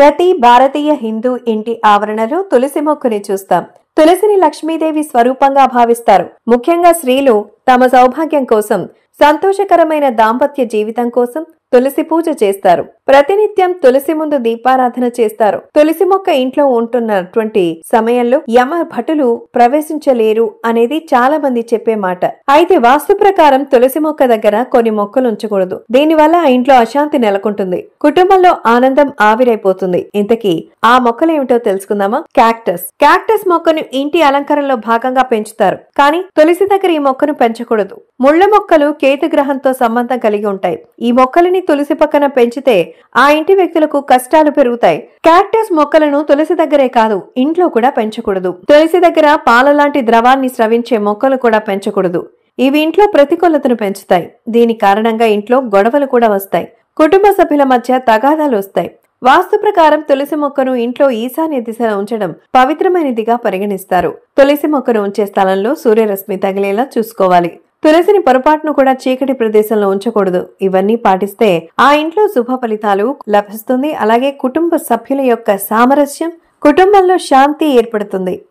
ప్రతి భారతీయ హిందూ ఇంటి ఆవరణలో తులసి మొక్కని చూస్తాం. తులసిని లక్ష్మీదేవి స్వరూపంగా భావిస్తారు. ముఖ్యంగా స్త్రీలు తమ సౌభాగ్యం కోసం, సంతోషకరమైన దాంపత్య జీవితం కోసం తులసి పూజ చేస్తారు. ప్రతినిత్యం తులసి ముందు దీపారాధన చేస్తారు. తులసి మొక్క ఇంట్లో ఉంటున్నటువంటి సమయంలో యమ భటులు ప్రవేశించలేరు అనేది చాలా మంది చెప్పే మాట. అయితే వాస్తు ప్రకారం తులసి మొక్క దగ్గర కొన్ని మొక్కలు ఉంచకూడదు. దీనివల్ల ఆ ఇంట్లో అశాంతి నెలకొంటుంది. కుటుంబంలో ఆనందం ఆవిరైపోతుంది. ఇంతకీ ఆ మొక్కలు ఏమిటో తెలుసుకుందామా? క్యాక్టస్ మొక్కను ఇంటి అలంకరణలో భాగంగా పెంచుతారు. కానీ తులసి దగ్గర ఈ మొక్కను పెంచకూడదు. ముళ్ల మొక్కలు కేతు గ్రహంతో సంబంధం కలిగి ఉంటాయి. ఈ మొక్కలని తులసి పక్కన పెంచితే ఆ ఇంటి వ్యక్తులకు కష్టాలు పెరుగుతాయి. క్యాక్టస్ మొక్కలను తులసి దగ్గరే కాదు, ఇంట్లో కూడా పెంచకూడదు. తులసి దగ్గర పాల లాంటి ద్రవాన్ని స్రవించే మొక్కలు కూడా పెంచకూడదు. ఇవి ఇంట్లో ప్రతికూలతను పెంచుతాయి. దీని కారణంగా ఇంట్లో గొడవలు కూడా వస్తాయి. కుటుంబ సభ్యుల మధ్య తగాదాలు వస్తాయి. వాస్తు ప్రకారం తులసి మొక్కను ఇంట్లో ఈశాన్య దిశలో ఉంచడం పవిత్రమైనదిగా పరిగణిస్తారు. తులసి మొక్కను ఉంచే స్థలంలో సూర్యరశ్మి తగిలేలా చూసుకోవాలి. తులసిని పొరపాటును కూడా చీకటి ప్రదేశంలో ఉంచకూడదు. ఇవన్నీ పాటిస్తే ఆ ఇంట్లో శుభ ఫలితాలు లభిస్తుంది. అలాగే కుటుంబ సభ్యుల యొక్క సామరస్యం, కుటుంబంలో శాంతి ఏర్పడుతుంది.